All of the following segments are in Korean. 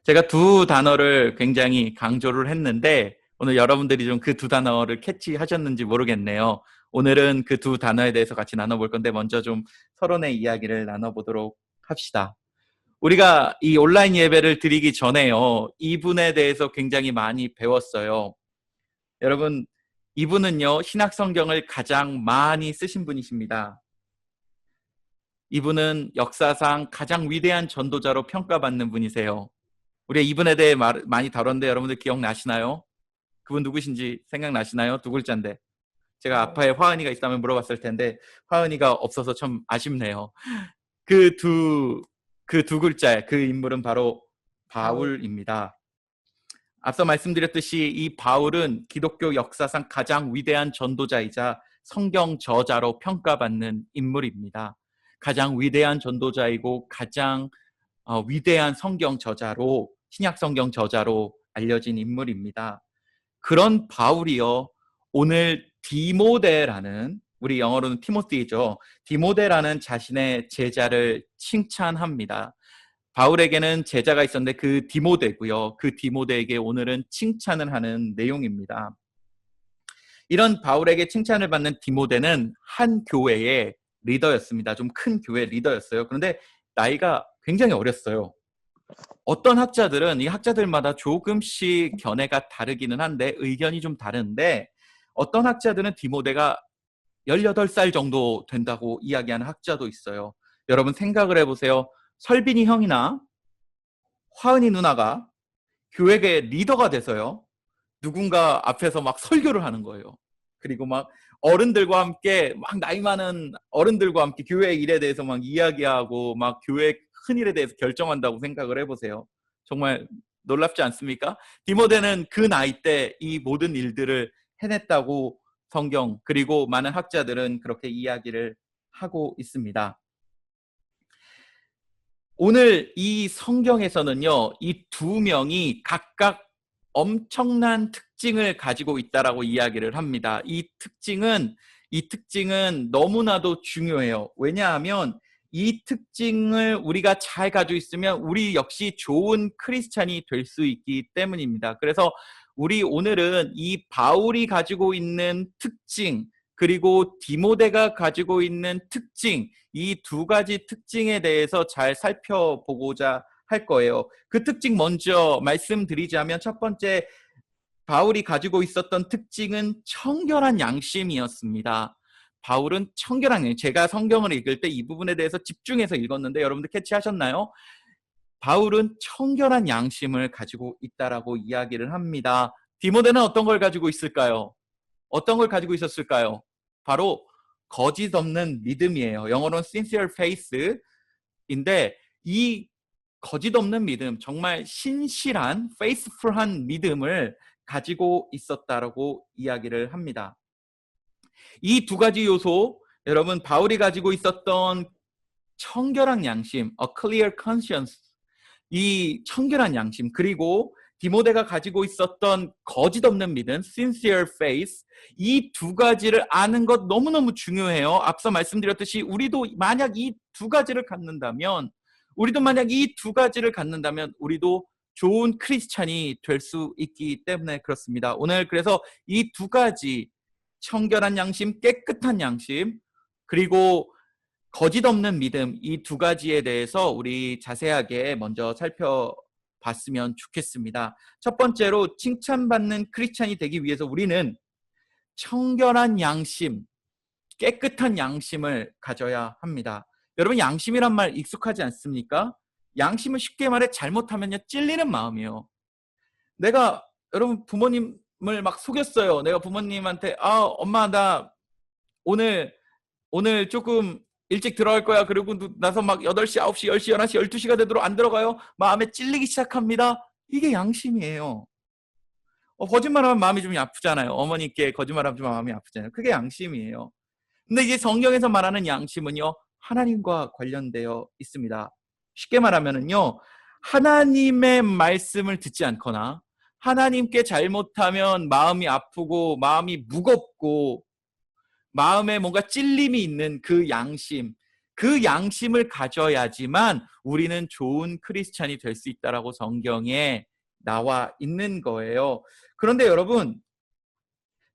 제가 두 단어를 굉장히 강조를 했는데 오늘 여러분들이 좀 그 두 단어를 캐치하셨는지 모르겠네요. 오늘은 그 두 단어에 대해서 같이 나눠볼 건데 먼저 좀 서론의 이야기를 나눠보도록 합시다. 우리가 이 온라인 예배를 드리기 전에요. 이분에 대해서 굉장히 많이 배웠어요. 여러분, 이분은요, 신약 성경을 가장 많이 쓰신 분이십니다. 이분은 역사상 가장 위대한 전도자로 평가받는 분이세요. 우리가 이분에 대해 많이 다뤘는데 여러분들 기억나시나요? 그분 누구신지 생각나시나요? 두 글자인데. 제가 아파에 화은이가 있다면 물어봤을 텐데 화은이가 없어서 참 아쉽네요. 그 두 글자의 그 인물은 바로 바울입니다. 앞서 말씀드렸듯이 이 바울은 기독교 역사상 가장 위대한 전도자이자 성경 저자로 평가받는 인물입니다. 가장 위대한 전도자이고 가장 위대한 성경 저자로, 신약 성경 저자로 알려진 인물입니다. 그런 바울이요, 오늘 디모데라는, 우리 영어로는 티모티죠, 디모데라는 자신의 제자를 칭찬합니다. 바울에게는 제자가 있었는데 그 디모데고요. 그 디모데에게 오늘은 칭찬을 하는 내용입니다. 이런 바울에게 칭찬을 받는 디모데는 한 교회의 리더였습니다. 좀 큰 교회 리더였어요. 그런데 나이가 굉장히 어렸어요. 어떤 학자들은, 이 학자들마다 조금씩 견해가 다르기는 한데 의견이 좀 다른데, 어떤 학자들은 디모데가 18살 정도 된다고 이야기하는 학자도 있어요. 여러분 생각을 해보세요. 설빈이 형이나 화은이 누나가 교회의 리더가 돼서요, 누군가 앞에서 막 설교를 하는 거예요. 그리고 막 어른들과 함께, 막 나이 많은 어른들과 함께 교회 일에 대해서 막 이야기하고 막 교회 큰 일에 대해서 결정한다고 생각을 해보세요. 정말 놀랍지 않습니까? 디모데는 그 나이 때 이 모든 일들을 해냈다고 성경, 그리고 많은 학자들은 그렇게 이야기를 하고 있습니다. 오늘 이 성경에서는요, 이 두 명이 각각 엄청난 특징을 가지고 있다라고 이야기를 합니다. 이 특징은 너무나도 중요해요. 왜냐하면 이 특징을 우리가 잘 가지고 있으면 우리 역시 좋은 크리스찬이 될 수 있기 때문입니다. 그래서 우리 오늘은 이 바울이 가지고 있는 특징, 그리고 디모데가 가지고 있는 특징, 이 두 가지 특징에 대해서 잘 살펴보고자 할 거예요. 그 특징 먼저 말씀드리자면, 첫 번째, 바울이 가지고 있었던 특징은 청결한 양심이었습니다. 바울은 청결한 양심, 제가 성경을 읽을 때 이 부분에 대해서 집중해서 읽었는데 여러분들 캐치하셨나요? 바울은 청결한 양심을 가지고 있다라고 이야기를 합니다. 디모데는 어떤 걸 가지고 있을까요? 어떤 걸 가지고 있었을까요? 바로 거짓 없는 믿음이에요. 영어로는 sincere faith인데, 이 거짓 없는 믿음, 정말 신실한 faithful한 믿음을 가지고 있었다라고 이야기를 합니다. 이 두 가지 요소, 여러분, 바울이 가지고 있었던 청결한 양심, a clear conscience, 이 청결한 양심, 그리고 디모데가 가지고 있었던 거짓 없는 믿음, sincere faith, 이 두 가지를 아는 것 너무너무 중요해요. 앞서 말씀드렸듯이 우리도 만약 이 두 가지를 갖는다면, 우리도 좋은 크리스찬이 될 수 있기 때문에 그렇습니다. 오늘 그래서 이 두 가지, 청결한 양심, 깨끗한 양심, 그리고 거짓 없는 믿음, 이 두 가지에 대해서 우리 자세하게 먼저 살펴봤으면 좋겠습니다. 첫 번째로, 칭찬받는 크리스찬이 되기 위해서 우리는 청결한 양심, 깨끗한 양심을 가져야 합니다. 여러분, 양심이란 말 익숙하지 않습니까? 양심은 쉽게 말해 잘못하면요, 찔리는 마음이에요. 여러분, 부모님을 막 속였어요. 내가 부모님한테, 엄마, 나 오늘 조금 일찍 들어갈 거야. 그리고 나서 막 8시, 9시, 10시, 11시, 12시가 되도록 안 들어가요. 마음에 찔리기 시작합니다. 이게 양심이에요. 거짓말하면 마음이 좀 아프잖아요. 어머니께 거짓말하면 좀 마음이 아프잖아요. 그게 양심이에요. 근데 이제 성경에서 말하는 양심은요, 하나님과 관련되어 있습니다. 쉽게 말하면은요, 하나님의 말씀을 듣지 않거나 하나님께 잘못하면 마음이 아프고 마음이 무겁고 마음에 뭔가 찔림이 있는 그 양심, 그 양심을 가져야지만 우리는 좋은 크리스찬이 될 수 있다라고 성경에 나와 있는 거예요. 그런데 여러분,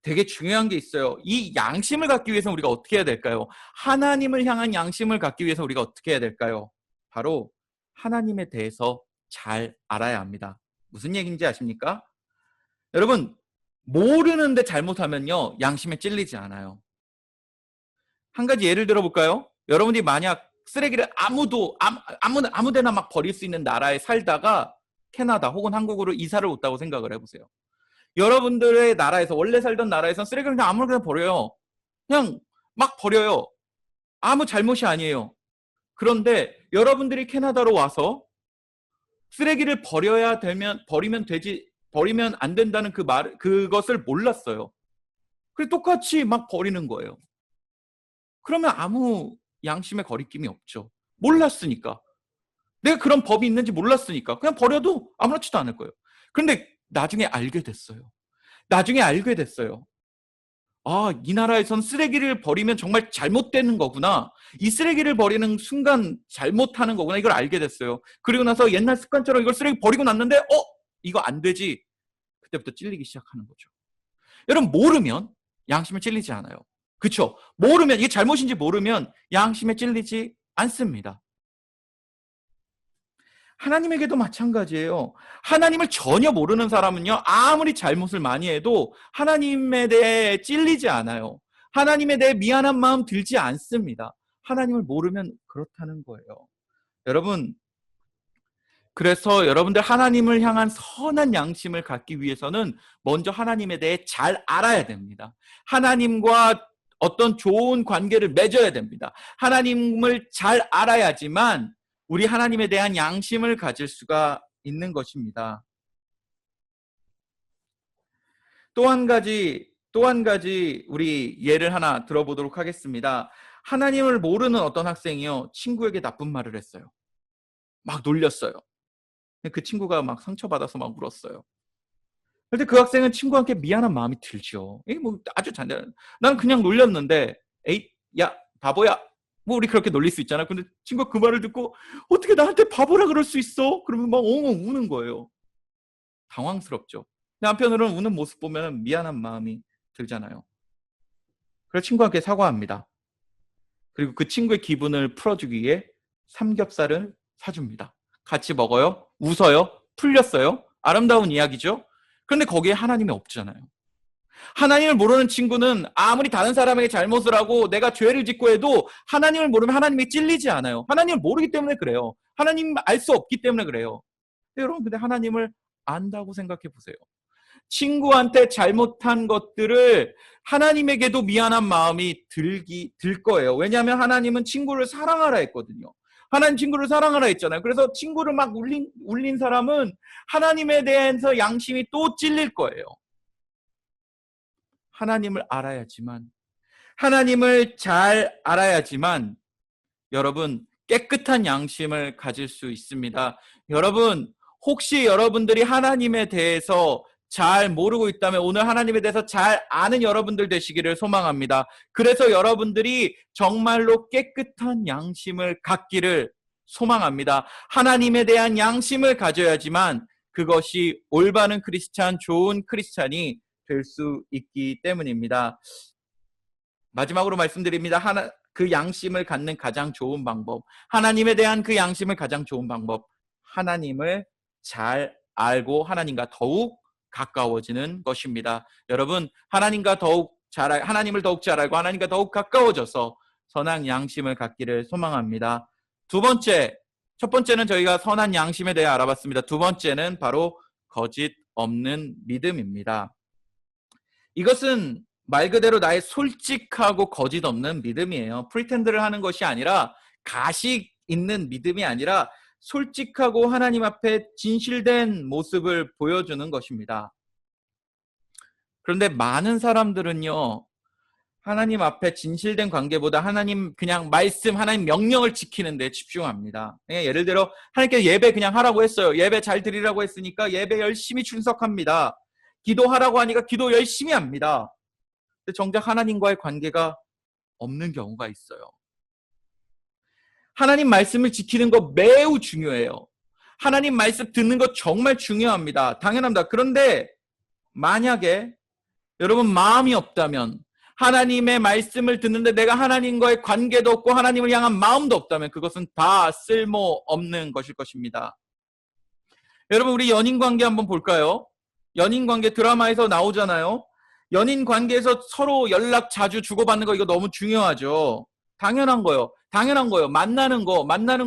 되게 중요한 게 있어요. 이 양심을 갖기 위해서 우리가 어떻게 해야 될까요? 하나님을 향한 양심을 갖기 위해서 우리가 어떻게 해야 될까요? 바로 하나님에 대해서 잘 알아야 합니다. 무슨 얘기인지 아십니까? 여러분, 모르는데 잘못하면요, 양심에 찔리지 않아요. 한 가지 예를 들어볼까요? 여러분이 만약 쓰레기를 아무 데나 막 버릴 수 있는 나라에 살다가 캐나다 혹은 한국으로 이사를 왔다고 생각을 해보세요. 여러분들의 나라에서, 원래 살던 나라에서 쓰레기를 그냥 아무렇게나 버려요. 그냥 막 버려요. 아무 잘못이 아니에요. 그런데 여러분들이 캐나다로 와서 쓰레기를 버리면 안 된다는 그것을 몰랐어요. 그래서 똑같이 막 버리는 거예요. 그러면 아무 양심의 거리낌이 없죠. 몰랐으니까. 내가 그런 법이 있는지 몰랐으니까. 그냥 버려도 아무렇지도 않을 거예요. 그런데 나중에 알게 됐어요. 아, 이 나라에선 쓰레기를 버리면 정말 잘못되는 거구나. 이 쓰레기를 버리는 순간 잘못하는 거구나. 이걸 알게 됐어요. 그리고 나서 옛날 습관처럼 이걸 쓰레기 버리고 났는데 이거 안 되지. 그때부터 찔리기 시작하는 거죠. 여러분, 모르면 양심에 찔리지 않아요. 그렇죠? 모르면, 이게 잘못인지 모르면 양심에 찔리지 않습니다. 하나님에게도 마찬가지예요. 하나님을 전혀 모르는 사람은요, 아무리 잘못을 많이 해도 하나님에 대해 찔리지 않아요. 하나님에 대해 미안한 마음 들지 않습니다. 하나님을 모르면 그렇다는 거예요. 여러분, 그래서 여러분들 하나님을 향한 선한 양심을 갖기 위해서는 먼저 하나님에 대해 잘 알아야 됩니다. 하나님과 어떤 좋은 관계를 맺어야 됩니다. 하나님을 잘 알아야지만 우리 하나님에 대한 양심을 가질 수가 있는 것입니다. 또 한 가지 우리 예를 하나 들어보도록 하겠습니다. 하나님을 모르는 어떤 학생이요, 친구에게 나쁜 말을 했어요. 막 놀렸어요. 그 친구가 막 상처받아서 막 울었어요. 그런데 그 학생은 친구한테 미안한 마음이 들죠. 뭐 아주 잔인한, 난 그냥 놀렸는데, 에이, 야, 바보야. 뭐 우리 그렇게 놀릴 수 있잖아. 근데 친구가 그 말을 듣고 어떻게 나한테 바보라 그럴 수 있어? 그러면 막 엉엉 우는 거예요. 당황스럽죠. 근데 한편으로는 우는 모습 보면 미안한 마음이 들잖아요. 그래서 친구한테 사과합니다. 그리고 그 친구의 기분을 풀어주기 위해 삼겹살을 사줍니다. 같이 먹어요. 웃어요. 풀렸어요. 아름다운 이야기죠. 그런데 거기에 하나님이 없잖아요. 하나님을 모르는 친구는 아무리 다른 사람에게 잘못을 하고 내가 죄를 짓고 해도 하나님을 모르면 하나님이 찔리지 않아요. 하나님을 모르기 때문에 그래요. 하나님 알 수 없기 때문에 그래요. 근데 여러분, 근데 하나님을 안다고 생각해 보세요. 친구한테 잘못한 것들을 하나님에게도 미안한 마음이 들 거예요. 왜냐하면 하나님은 친구를 사랑하라 했거든요. 하나님 친구를 사랑하라 했잖아요. 그래서 친구를 막 울린 사람은 하나님에 대해서 양심이 또 찔릴 거예요. 하나님을 잘 알아야지만 여러분, 깨끗한 양심을 가질 수 있습니다. 여러분, 혹시 여러분들이 하나님에 대해서 잘 모르고 있다면 오늘 하나님에 대해서 잘 아는 여러분들 되시기를 소망합니다. 그래서 여러분들이 정말로 깨끗한 양심을 갖기를 소망합니다. 하나님에 대한 양심을 가져야지만 그것이 올바른 크리스찬, 좋은 크리스찬이 될 수 있기 때문입니다. 마지막으로 말씀드립니다. 그 양심을 갖는 가장 좋은 방법, 하나님에 대한 그 양심을 가장 좋은 방법, 하나님을 잘 알고 하나님과 더욱 가까워지는 것입니다. 여러분, 하나님을 더욱 잘 알고 하나님과 더욱 가까워져서 선한 양심을 갖기를 소망합니다. 첫 번째는 저희가 선한 양심에 대해 알아봤습니다. 두 번째는 바로 거짓 없는 믿음입니다. 이것은 말 그대로 나의 솔직하고 거짓 없는 믿음이에요. 프리텐드를 하는 것이 아니라, 가식 있는 믿음이 아니라 솔직하고 하나님 앞에 진실된 모습을 보여주는 것입니다. 그런데 많은 사람들은요, 하나님 앞에 진실된 관계보다 하나님 그냥 말씀, 하나님 명령을 지키는 데 집중합니다. 예를 들어 하나님께서 예배 그냥 하라고 했어요. 예배 잘 드리라고 했으니까 예배 열심히 출석합니다. 기도하라고 하니까 기도 열심히 합니다. 근데 정작 하나님과의 관계가 없는 경우가 있어요. 하나님 말씀을 지키는 거 매우 중요해요. 하나님 말씀 듣는 거 정말 중요합니다. 당연합니다. 그런데 만약에 여러분 마음이 없다면, 하나님의 말씀을 듣는데 내가 하나님과의 관계도 없고 하나님을 향한 마음도 없다면 그것은 다 쓸모없는 것일 것입니다. 여러분, 우리 연인관계 한번 볼까요? 연인관계 드라마에서 나오잖아요. 연인관계에서 서로 연락 자주 주고받는 거, 이거 너무 중요하죠. 당연한 거예요. 당연한 거예요. 만나는 거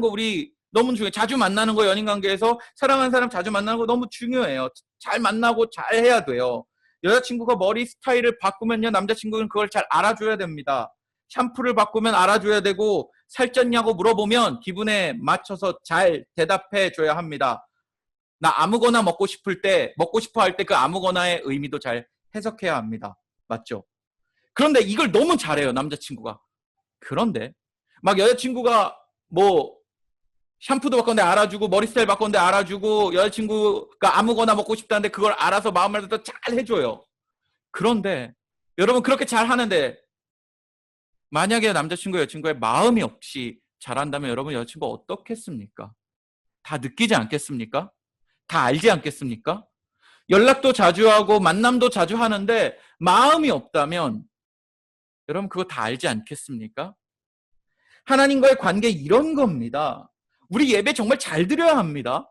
우리 너무 중요해요. 자주 만나는 거, 연인관계에서 사랑하는 사람 자주 만나는 거 너무 중요해요. 잘 만나고 잘 해야 돼요. 여자친구가 머리 스타일을 바꾸면요, 남자친구는 그걸 잘 알아줘야 됩니다. 샴푸를 바꾸면 알아줘야 되고, 살쪘냐고 물어보면 기분에 맞춰서 잘 대답해 줘야 합니다. 나 아무거나 먹고 싶어 할 때 그 아무거나의 의미도 잘 해석해야 합니다. 맞죠? 그런데 이걸 너무 잘해요, 남자친구가. 그런데 막 여자친구가 뭐 샴푸도 바꿨는데 알아주고, 머리 스타일 바꿨는데 알아주고, 여자친구가 아무거나 먹고 싶다는데 그걸 알아서 마음을 더 잘 해줘요. 그런데 여러분, 그렇게 잘 하는데 만약에 남자친구, 여자친구의 마음이 없이 잘한다면 여러분, 여자친구 어떻겠습니까? 다 느끼지 않겠습니까? 다 알지 않겠습니까? 연락도 자주 하고 만남도 자주 하는데 마음이 없다면 여러분, 그거 다 알지 않겠습니까? 하나님과의 관계 이런 겁니다. 우리 예배 정말 잘 드려야 합니다.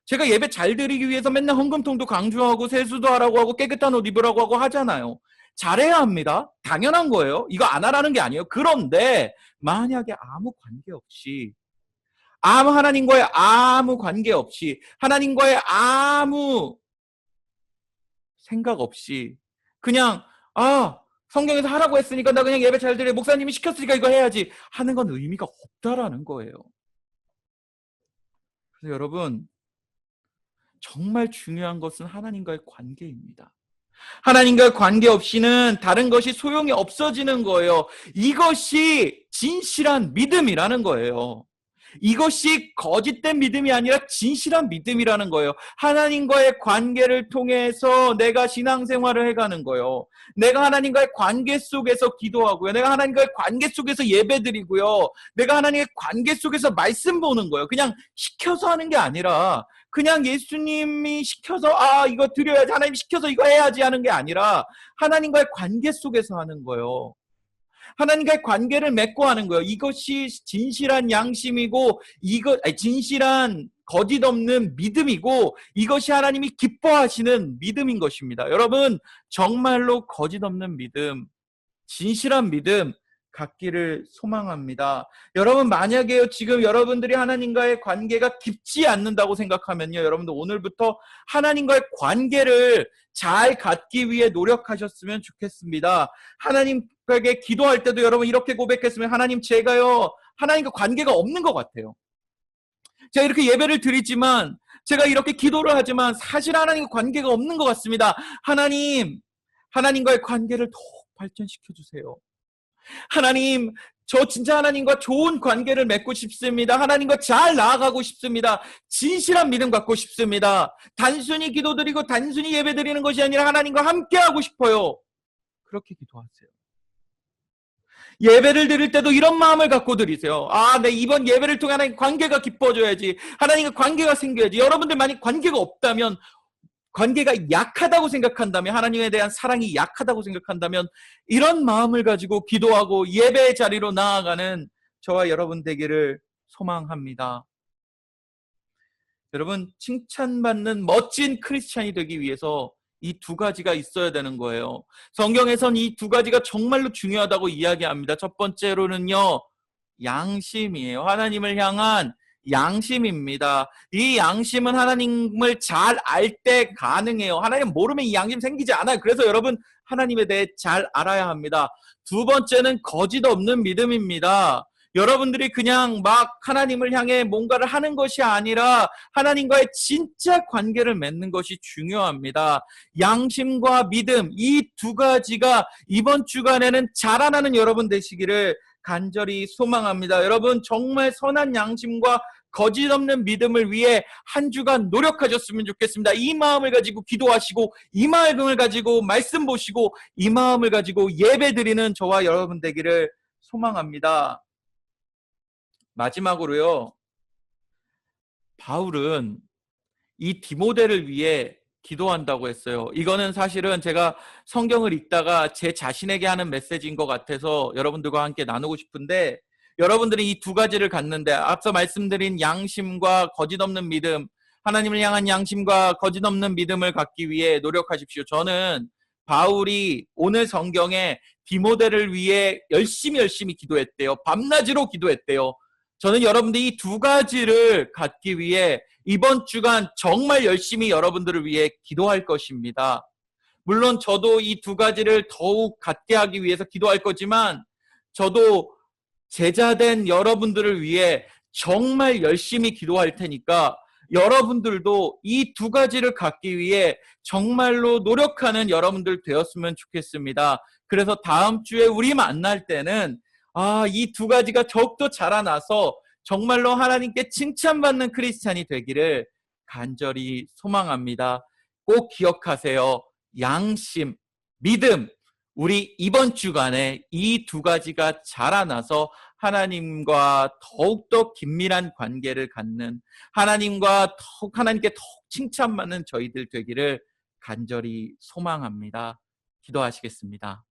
제가 예배 잘 드리기 위해서 맨날 헌금통도 강조하고 세수도 하라고 하고 깨끗한 옷 입으라고 하고 하잖아요. 잘해야 합니다. 당연한 거예요. 이거 안 하라는 게 아니에요. 그런데 만약에 아무 관계 없이, 하나님과의 아무 관계 없이, 하나님과의 아무 생각 없이 그냥 성경에서 하라고 했으니까 나 그냥 예배 잘 드려, 목사님이 시켰으니까 이거 해야지 하는 건 의미가 없다라는 거예요. 그래서 여러분, 정말 중요한 것은 하나님과의 관계입니다. 하나님과의 관계 없이는 다른 것이 소용이 없어지는 거예요. 이것이 진실한 믿음이라는 거예요. 이것이 거짓된 믿음이 아니라 진실한 믿음이라는 거예요. 하나님과의 관계를 통해서 내가 신앙생활을 해가는 거예요. 내가 하나님과의 관계 속에서 기도하고요. 내가 하나님과의 관계 속에서 예배드리고요. 내가 하나님의 관계 속에서 말씀 보는 거예요. 그냥 시켜서 하는 게 아니라, 그냥 예수님이 시켜서 이거 드려야지, 하나님 시켜서 이거 해야지 하는 게 아니라 하나님과의 관계 속에서 하는 거예요. 하나님과의 관계를 맺고 하는 거예요. 이것이 진실한 양심이고, 진실한 거짓 없는 믿음이고, 이것이 하나님이 기뻐하시는 믿음인 것입니다. 여러분, 정말로 거짓 없는 믿음, 진실한 믿음 갖기를 소망합니다. 여러분, 만약에 지금 여러분들이 하나님과의 관계가 깊지 않는다고 생각하면요, 여러분들 오늘부터 하나님과의 관계를 잘 갖기 위해 노력하셨으면 좋겠습니다. 하나님께 기도할 때도 여러분 이렇게 고백했으면, 하나님, 제가요 하나님과 관계가 없는 것 같아요. 제가 이렇게 예배를 드리지만, 제가 이렇게 기도를 하지만 사실 하나님과 관계가 없는 것 같습니다. 하나님과의 관계를 더욱 발전시켜 주세요. 하나님, 저 진짜 하나님과 좋은 관계를 맺고 싶습니다. 하나님과 잘 나아가고 싶습니다. 진실한 믿음 갖고 싶습니다. 단순히 기도드리고 단순히 예배드리는 것이 아니라 하나님과 함께하고 싶어요. 그렇게 기도하세요. 예배를 드릴 때도 이런 마음을 갖고 드리세요. 내 이번 예배를 통해 하나님 관계가 깊어져야지, 하나님과 관계가 생겨야지. 여러분들 만약 관계가 없다면, 관계가 약하다고 생각한다면, 하나님에 대한 사랑이 약하다고 생각한다면, 이런 마음을 가지고 기도하고 예배의 자리로 나아가는 저와 여러분 되기를 소망합니다. 여러분, 칭찬받는 멋진 크리스찬이 되기 위해서 이 두 가지가 있어야 되는 거예요. 성경에선 이 두 가지가 정말로 중요하다고 이야기합니다. 첫 번째로는요, 양심이에요. 하나님을 향한 양심입니다. 이 양심은 하나님을 잘 알 때 가능해요. 하나님 모르면 이 양심 생기지 않아요. 그래서 여러분, 하나님에 대해 잘 알아야 합니다. 두 번째는 거짓 없는 믿음입니다. 여러분들이 그냥 막 하나님을 향해 뭔가를 하는 것이 아니라 하나님과의 진짜 관계를 맺는 것이 중요합니다. 양심과 믿음, 이 두 가지가 이번 주간에는 자라나는 여러분 되시기를 간절히 소망합니다. 여러분, 정말 선한 양심과 거짓 없는 믿음을 위해 한 주간 노력하셨으면 좋겠습니다. 이 마음을 가지고 기도하시고, 이 마음을 가지고 말씀 보시고, 이 마음을 가지고 예배 드리는 저와 여러분 되기를 소망합니다. 마지막으로요. 바울은 이 디모데를 위해 기도한다고 했어요. 이거는 사실은 제가 성경을 읽다가 제 자신에게 하는 메시지인 것 같아서 여러분들과 함께 나누고 싶은데, 여러분들이 이 두 가지를 갖는데, 앞서 말씀드린 양심과 거짓 없는 믿음, 하나님을 향한 양심과 거짓 없는 믿음을 갖기 위해 노력하십시오. 저는 바울이 오늘 성경에 디모데를 위해 열심히 기도했대요. 밤낮으로 기도했대요. 저는 여러분들이 이 두 가지를 갖기 위해 이번 주간 정말 열심히 여러분들을 위해 기도할 것입니다. 물론 저도 이 두 가지를 더욱 갖게 하기 위해서 기도할 거지만, 저도 제자된 여러분들을 위해 정말 열심히 기도할 테니까 여러분들도 이 두 가지를 갖기 위해 정말로 노력하는 여러분들 되었으면 좋겠습니다. 그래서 다음 주에 우리 만날 때는 이 두 가지가 더욱더 자라나서 정말로 하나님께 칭찬받는 크리스찬이 되기를 간절히 소망합니다. 꼭 기억하세요. 양심, 믿음, 우리 이번 주간에 이 두 가지가 자라나서 하나님과 더욱더 긴밀한 관계를 갖는, 하나님께 더욱 칭찬받는 저희들 되기를 간절히 소망합니다. 기도하시겠습니다.